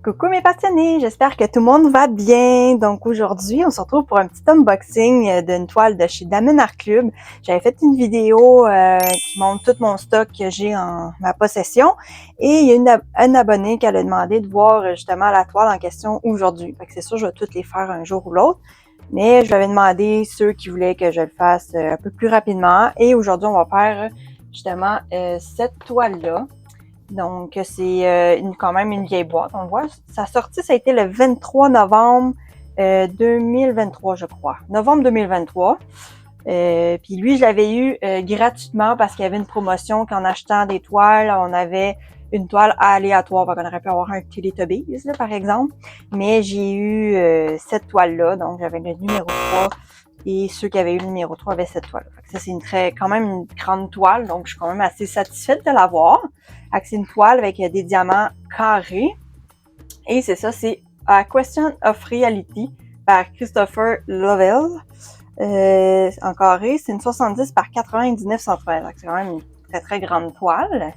Coucou mes passionnés, j'espère que tout le monde va bien. Donc aujourd'hui, on se retrouve pour un petit unboxing d'une toile de chez Damen Art Club. J'avais fait une vidéo qui montre tout mon stock que j'ai en ma possession. Et il y a une abonnée qui a demandé de voir justement la toile en question aujourd'hui. Fait que c'est sûr, je vais toutes les faire un jour ou l'autre. Mais je lui avais demandé ceux qui voulaient que je le fasse un peu plus rapidement. Et aujourd'hui, on va faire justement cette toile-là. Donc, c'est quand même une vieille boîte. On voit, sa sortie, ça a été le 23 novembre 2023, je crois. Novembre 2023. Puis lui, je l'avais eu gratuitement parce qu'il y avait une promotion qu'en achetant des toiles, on avait une toile aléatoire. On aurait pu avoir un Teletubbies, là, par exemple. Mais j'ai eu cette toile-là. Donc, j'avais le numéro 3. Et ceux qui avaient eu le numéro 3 avaient cette toile. Ça, c'est quand même une grande toile. Donc, je suis quand même assez satisfaite de l'avoir. C'est une toile avec des diamants carrés. Et c'est ça, c'est A Question of Reality par Christopher Lovell. En carré, c'est une 70 par 99 cm. C'est quand même une très, très grande toile.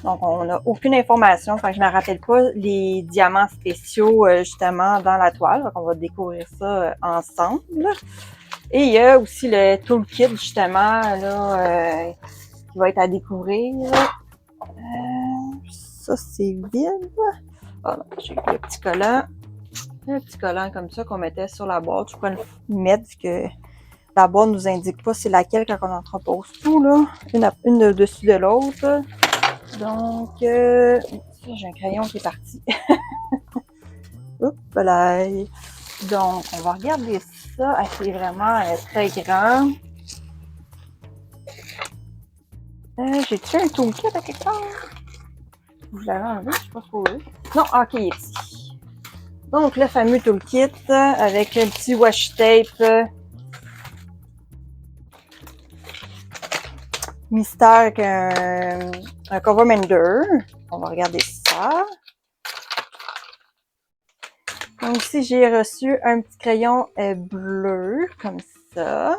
Donc, on n'a aucune information. Enfin, je ne me rappelle pas les diamants spéciaux, justement, dans la toile. Donc, on va découvrir ça ensemble. Et il y a aussi le toolkit, justement, là, qui va être à découvrir. Ça, c'est vide. Oh non, j'ai le petit collant. Un petit collant comme ça qu'on mettait sur la boîte. Je pourrais le mettre vu que la boîte nous indique pas c'est laquelle quand on entrepose tout, là. Une au-dessus de l'autre. Donc, j'ai un crayon qui est parti. Oups, là. Donc, on va regarder ça. Ah, c'est vraiment très grand. J'ai-tu un toolkit à quelque part? Je l'avais enlevé, je sais pas trop où. Non, ok, il est ici. Donc, le fameux toolkit avec un petit washi tape mystère avec un cover mender. On va regarder ça. Donc, ici, j'ai reçu un petit crayon bleu, comme ça.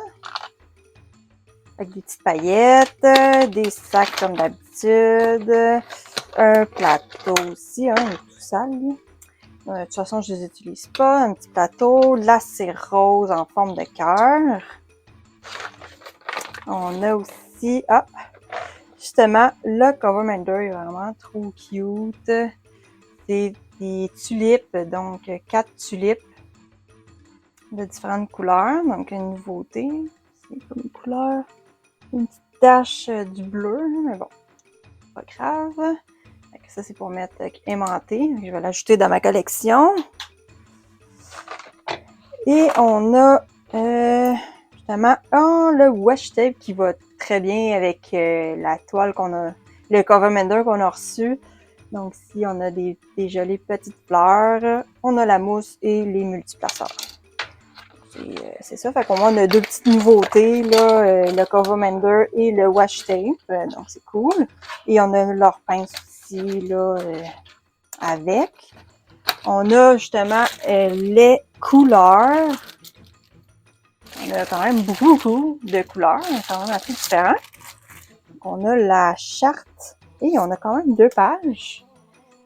Avec des petites paillettes, des sacs comme d'habitude, un plateau aussi, hein, il est tout sale, lui. De toute façon, je les utilise pas. Un petit plateau, lacet rose en forme de cœur. On a aussi, justement, le cover mender est vraiment trop cute. C'est des tulipes, donc 4 tulipes de différentes couleurs. Donc, une nouveauté. C'est comme une couleur, une petite tache du bleu, mais bon, pas grave. Ça, c'est pour mettre aimanté. Je vais l'ajouter dans ma collection. Et on a justement le washi tape qui va très bien avec la toile qu'on a, le cover mender qu'on a reçu. Donc ici, on a des jolies petites fleurs. On a la mousse et les multiplaceurs. C'est ça, fait qu'on on a deux petites nouveautés, là, le cover mender et le washi tape. Donc c'est cool. Et on a leur pince aussi, là, avec. On a justement les couleurs. On a quand même beaucoup de couleurs, quand même assez différents. Donc, on a la charte et on a quand même 2 pages.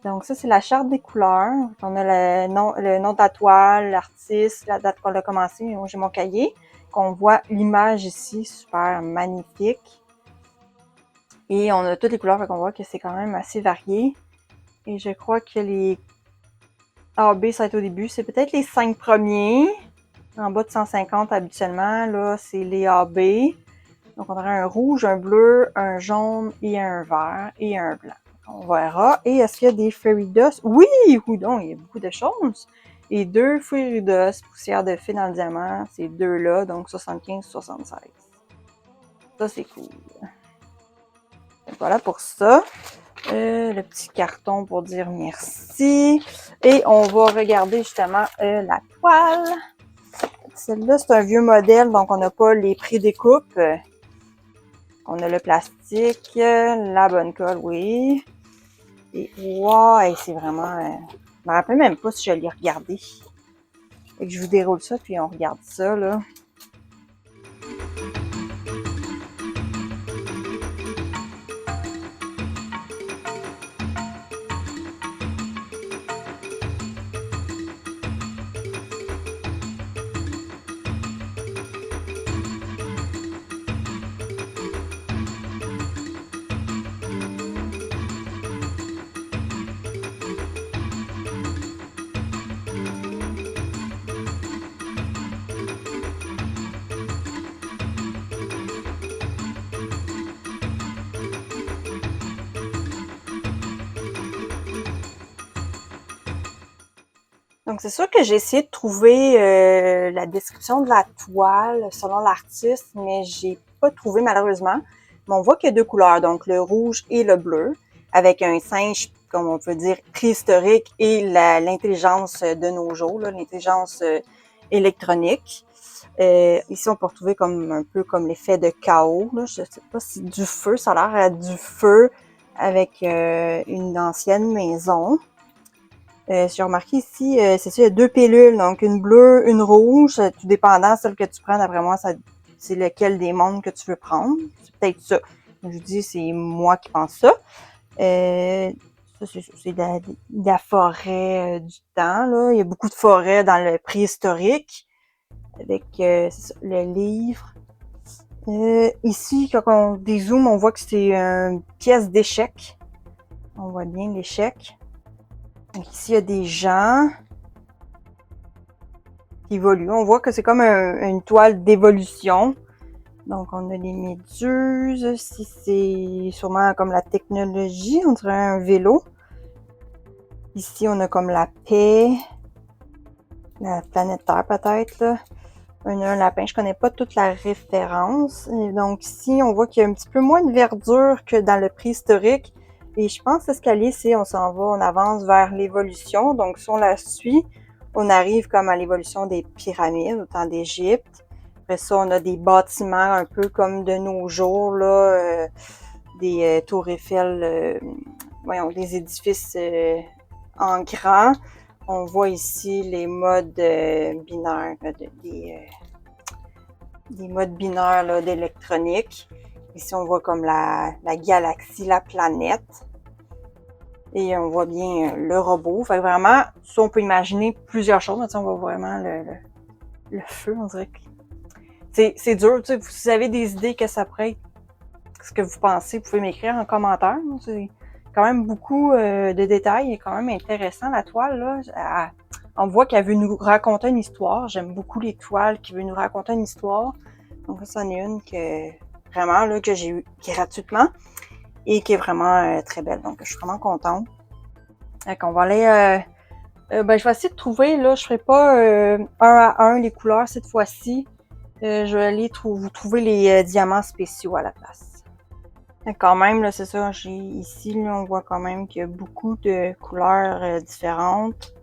Donc ça, c'est la charte des couleurs. On a le nom de la toile, l'artiste, la date qu'on a commencé. Moi, j'ai mon cahier. On voit l'image ici, super magnifique. Et on a toutes les couleurs, fait qu'on voit que c'est quand même assez varié. Et je crois que les A, B, ça va être au début. C'est peut-être les 5 premiers. En bas de 150 habituellement, là, c'est les AB. Donc, on aurait un rouge, un bleu, un jaune et un vert et un blanc. On verra. Et est-ce qu'il y a des fairy dust? Oui! Donc, il y a beaucoup de choses. Et 2 fairy dust, poussière de fée dans le diamant. Ces deux-là, donc 75-76. Ça, c'est cool. Donc, voilà pour ça. Le petit carton pour dire merci. Et on va regarder justement la toile. Celle-là, c'est un vieux modèle, donc on n'a pas les pré-découpes. On a le plastique, la bonne colle, oui. Et wow, c'est vraiment... je me rappelle même pas si je l'ai regardé. Fait que je vous déroule ça, puis on regarde ça, là. Donc, c'est sûr que j'ai essayé de trouver la description de la toile selon l'artiste, mais j'ai pas trouvé malheureusement. Mais on voit qu'il y a deux couleurs, donc le rouge et le bleu, avec un singe, comme on peut dire, préhistorique et l'intelligence de nos jours, l'intelligence électronique. Ici, on peut retrouver comme un peu comme l'effet de chaos. Là. Je sais pas si du feu, ça a l'air à du feu avec une ancienne maison. J'ai remarqué ici, c'est ça, il y a deux pilules, donc une bleue, une rouge, tout dépendant, celle que tu prends, d'après moi, c'est lequel des mondes que tu veux prendre. C'est peut-être ça. Je dis, c'est moi qui pense ça. Ça, c'est de la forêt du temps, là. Il y a beaucoup de forêts dans le préhistorique, avec le livre. Ici, quand on dézoome, on voit que c'est une pièce d'échec. On voit bien l'échec. Donc ici, il y a des gens qui évoluent. On voit que c'est comme une toile d'évolution. Donc, on a les méduses. Ici, c'est sûrement comme la technologie. On dirait un vélo. Ici, on a comme la paix. La planète Terre, peut-être, là. Un lapin. Je connais pas toute la référence. Et donc, ici, on voit qu'il y a un petit peu moins de verdure que dans le préhistorique. Et je pense que ce qu'elle est, c'est on s'en va, on avance vers l'évolution. Donc, si on la suit, on arrive comme à l'évolution des pyramides au temps d'Égypte. Après ça, on a des bâtiments un peu comme de nos jours, là, des tours Eiffel, voyons, des édifices en grand. On voit ici les modes binaires, des modes binaires là, d'électronique. Ici, on voit comme la galaxie, la planète. Et on voit bien le robot. Fait que vraiment, ça, on peut imaginer plusieurs choses. Mais, on voit vraiment le feu, on dirait que c'est dur. Si vous avez des idées que ça pourrait être, ce que vous pensez, vous pouvez m'écrire en commentaire. C'est quand même beaucoup de détails. Il est quand même intéressant, la toile. Là. On voit qu'elle veut nous raconter une histoire. J'aime beaucoup les toiles qui veulent nous raconter une histoire. Donc, ça en est une que vraiment là, que j'ai eue gratuitement et qui est vraiment très belle. Donc, je suis vraiment contente. Donc, on va aller... je vais essayer de trouver, là, je ferai pas un à un les couleurs cette fois-ci. Je vais aller vous trouver les diamants spéciaux à la place. Et quand même, là, c'est ça, ici, là, on voit quand même qu'il y a beaucoup de couleurs différentes.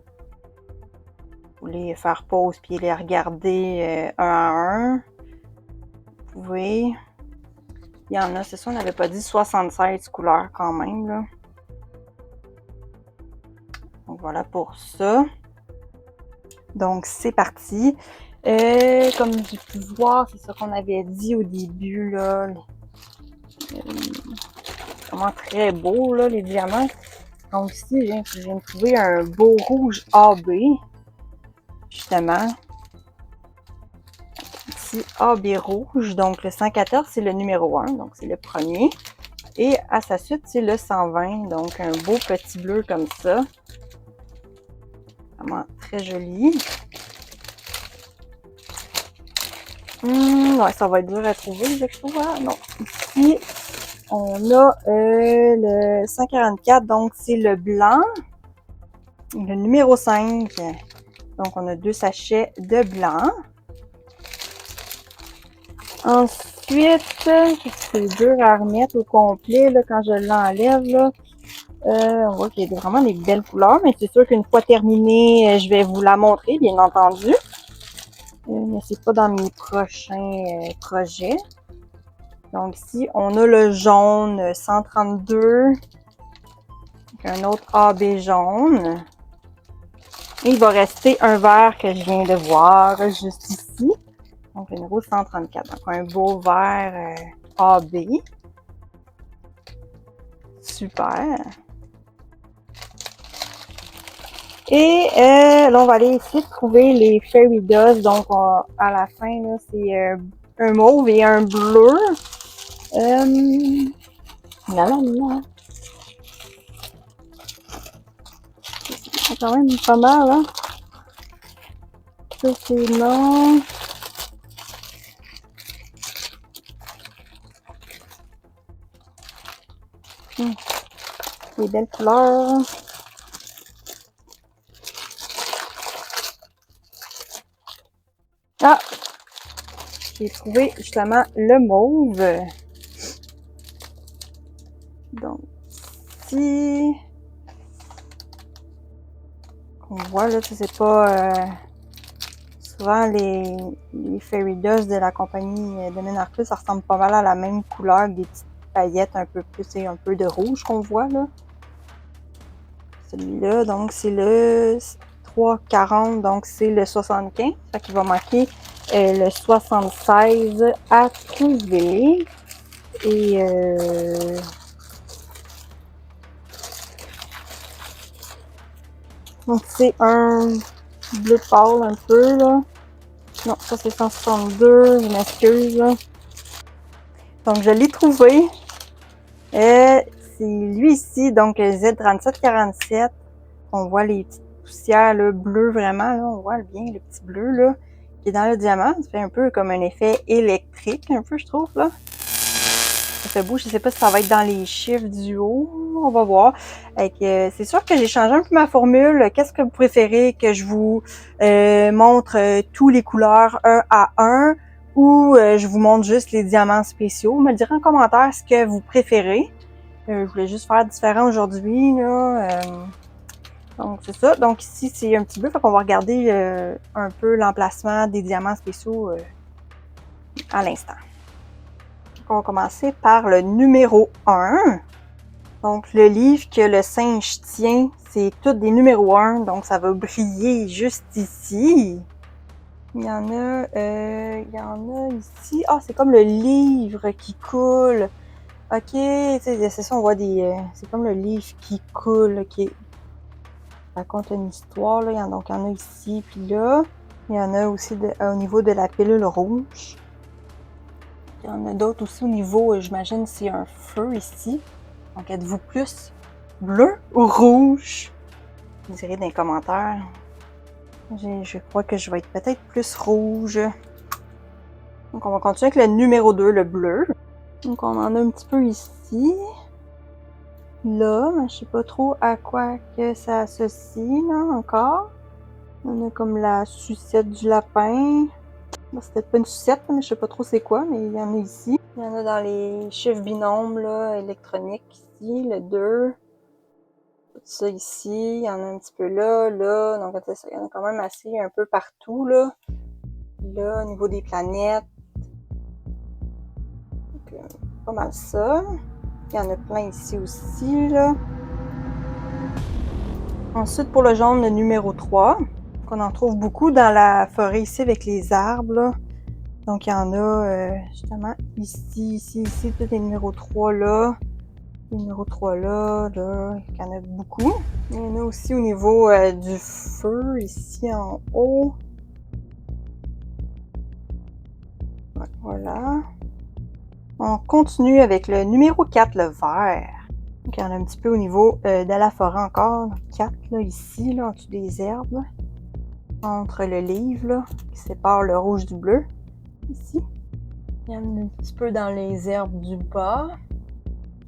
Vous pouvez faire pause puis les regarder un à un. Vous pouvez. Il y en a, c'est ça, on n'avait pas dit 76 couleurs quand même, là. Donc voilà pour ça. Donc c'est parti. Comme j'ai pu voir, c'est ça qu'on avait dit au début, là. Vraiment très beau, là, les diamants. Donc ici, je viens de trouver un beau rouge AB. Justement. Ici, AB rouge. Donc le 114, c'est le numéro 1. Donc c'est le premier. Et à sa suite, c'est le 120. Donc un beau petit bleu comme ça. Vraiment très joli. Ouais, ça va être dur à trouver, je trouve. Hein? Non. Ici, on a le 144, donc c'est le blanc. Le numéro 5. Donc, on a 2 sachets de blanc. Ensuite, c'est dur à remettre au complet là, quand je l'enlève. Là. On voit qu'il y a vraiment des belles couleurs, mais c'est sûr qu'une fois terminée, je vais vous la montrer, bien entendu. Mais c'est pas dans mes prochains projets. Donc ici, on a le jaune 132. Un autre AB jaune. Et il va rester un vert que je viens de voir juste ici. Donc le numéro 134. Donc un beau vert AB. Super. Et là, on va aller essayer de trouver les Fairy Dust. Donc à la fin, là, c'est un mauve et un bleu. Non. C'est quand même pas mal, hein? Ça, c'est non. Les belles couleurs. j'ai trouvé justement le mauve. Donc, ici, on voit là, c'est pas souvent les Fairy Dust de la compagnie de Menarcus, ça ressemble pas mal à la même couleur, des petites paillettes un peu plus, c'est un peu de rouge qu'on voit là. Celui-là, donc c'est le 3,40, donc c'est le 75. Fait qu'il va manquer le 76 à trouver. Et donc c'est un bleu pâle un peu là. Non, ça c'est 162, je m'excuse là. Donc je l'ai trouvé. C'est lui ici, donc Z3747. On voit les petites poussières là, bleues vraiment, là, on voit bien le petit bleu là, qui est dans le diamant. Ça fait un peu comme un effet électrique, un peu je trouve là. Ça fait beau, je sais pas si ça va être dans les chiffres du haut, on va voir. C'est sûr que j'ai changé un peu ma formule. Qu'est-ce que vous préférez que je vous montre tous les couleurs un à un ou je vous montre juste les diamants spéciaux? Me le direz en commentaire ce que vous préférez. Je voulais juste faire différent aujourd'hui là. Donc c'est ça. Donc ici c'est un petit bleu, fait qu'on va regarder un peu l'emplacement des diamants spéciaux à l'instant. On va commencer par le numéro 1. Donc, le livre que le singe tient, c'est tout des numéros 1. Donc, ça va briller juste ici. Il y en a ici. Ah, c'est comme le livre qui coule. Ok, c'est ça, on voit c'est comme le livre qui coule, qui raconte une histoire. Là. Donc, il y en a ici, puis là. Il y en a aussi au niveau de la pilule rouge. Il y en a d'autres aussi au niveau, j'imagine, c'est un feu ici. Donc, êtes-vous plus bleu ou rouge? Vous direz dans les commentaires. Je crois que je vais être peut-être plus rouge. Donc, on va continuer avec le numéro 2, le bleu. Donc, on en a un petit peu ici. Là, mais je sais pas trop à quoi que ça associe, là, encore. On a comme la sucette du lapin. C'est peut-être pas une sucette, mais je sais pas trop c'est quoi, mais il y en a ici. Il y en a dans les chiffres binômes là, électroniques ici, le 2. Tout ça ici, il y en a un petit peu là, là. Donc ça, il y en a quand même assez un peu partout là. Là, au niveau des planètes. Donc, pas mal ça. Il y en a plein ici aussi là. Ensuite, pour le jaune, le numéro 3. On en trouve beaucoup dans la forêt ici avec les arbres là. Donc, il y en a justement ici, tous les numéros 3 là. Les numéros 3 là, il y en a beaucoup. Il y en a aussi au niveau du feu, ici en haut. Voilà. On continue avec le numéro 4, le vert. Donc, il y en a un petit peu au niveau de la forêt encore. 4, là, ici, là, en dessous des herbes. Là. Entre le livre, là, qui sépare le rouge du bleu. Ici. Il y en a un petit peu dans les herbes du bas.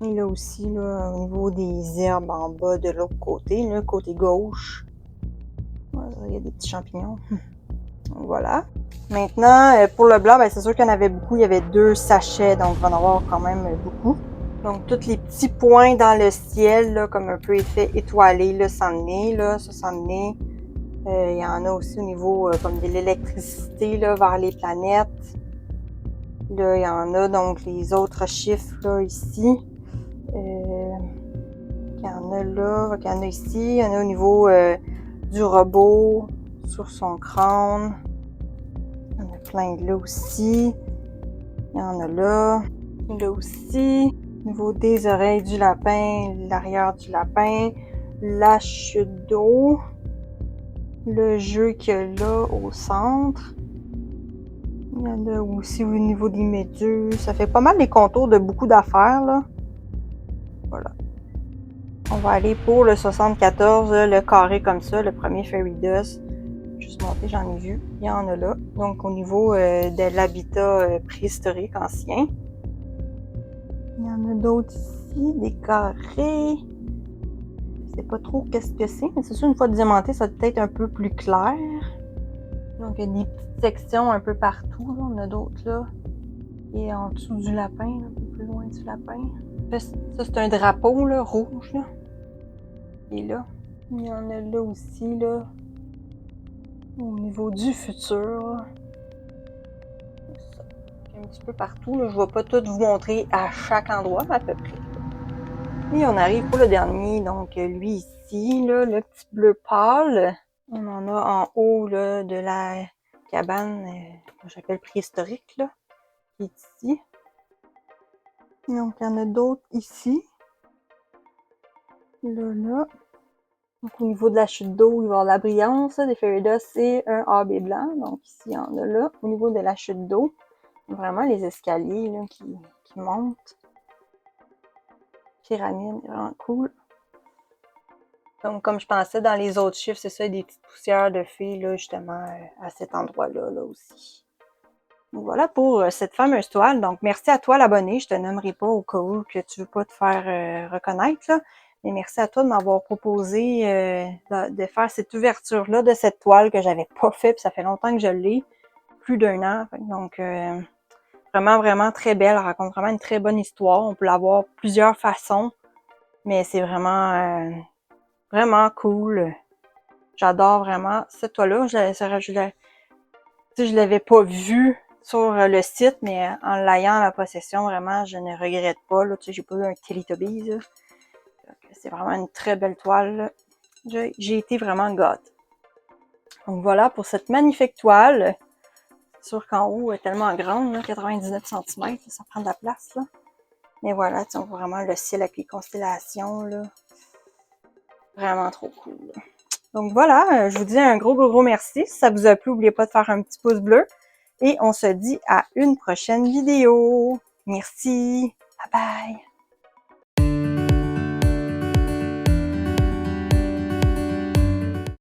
Et là aussi, là, au niveau des herbes en bas de l'autre côté, le côté gauche. Voilà, il y a des petits champignons. Donc, voilà. Maintenant, pour le blanc, ben, c'est sûr qu'il y en avait beaucoup. Il y avait 2 sachets, donc il va en avoir quand même beaucoup. Donc, tous les petits points dans le ciel, là, comme un peu effet étoilé, là, s'en est, là, ça s'en est. Il y en a aussi au niveau comme de l'électricité là, vers les planètes. Là, il y en a donc les autres chiffres là, ici. Il y en a là, il y en a ici. Il y en a au niveau du robot, sur son crâne. Il y en a plein là aussi. Il y en a là. Là aussi. Au niveau des oreilles du lapin, l'arrière du lapin, la chute d'eau. Le jeu qu'il y a là au centre. Il y en a aussi au niveau des méduses. Ça fait pas mal les contours de beaucoup d'affaires, là. Voilà. On va aller pour le 74, le carré comme ça, le premier Fairy Dust. Juste monter, j'en ai vu. Il y en a là. Donc, au niveau de l'habitat préhistorique ancien. Il y en a d'autres ici, des carrés. Je sais pas trop qu'est-ce que c'est, mais c'est sûr, une fois diamanté, ça doit être un peu plus clair. Donc, il y a des petites sections un peu partout. Là. On a d'autres là. Et en dessous du lapin, là, un peu plus loin du lapin. Ça, c'est un drapeau là, rouge. Là. Et là, il y en a là aussi, là, au niveau du futur. Ça. Un petit peu partout. Là. Je ne vais pas tout vous montrer à chaque endroit, mais à peu près. Et on arrive pour le dernier. Donc, lui ici, là, le petit bleu pâle. On en a en haut là, de la cabane que j'appelle préhistorique, là, qui est ici. Et donc, il y en a d'autres ici. Là. Donc, au niveau de la chute d'eau, il va y avoir de la brillance. Des feuilles d'os et un AB blanc. Donc, ici, il y en a là. Au niveau de la chute d'eau, vraiment les escaliers là, qui montent. Pyramide, vraiment cool. Donc, comme je pensais dans les autres chiffres, c'est ça, des petites poussières de fées, là, justement, à cet endroit-là, là aussi. Donc, voilà pour cette fameuse toile. Donc, merci à toi, l'abonné. Je te nommerai pas au cas où que tu veux pas te faire reconnaître, là. Mais merci à toi de m'avoir proposé de faire cette ouverture-là de cette toile que j'avais pas fait, puis ça fait longtemps que je l'ai, plus d'1 an. Donc, vraiment, vraiment très belle. Elle raconte vraiment une très bonne histoire. On peut l'avoir plusieurs façons, mais c'est vraiment... vraiment cool. J'adore vraiment cette toile-là. Je l'avais pas vue sur le site, mais en l'ayant à ma possession, vraiment, je ne regrette pas. Là, tu sais, j'ai pas eu un Teletubbies. C'est vraiment une très belle toile. J'ai été vraiment gâtée. Donc voilà pour cette magnifique toile. C'est sûr qu'en haut, elle est tellement grande, là, 99 cm, ça prend de la place. Là. Mais voilà, on voit vraiment le ciel avec les constellations. Là. Vraiment trop cool. Là. Donc voilà, je vous dis un gros merci. Si ça vous a plu, n'oubliez pas de faire un petit pouce bleu. Et on se dit à une prochaine vidéo. Merci. Bye bye.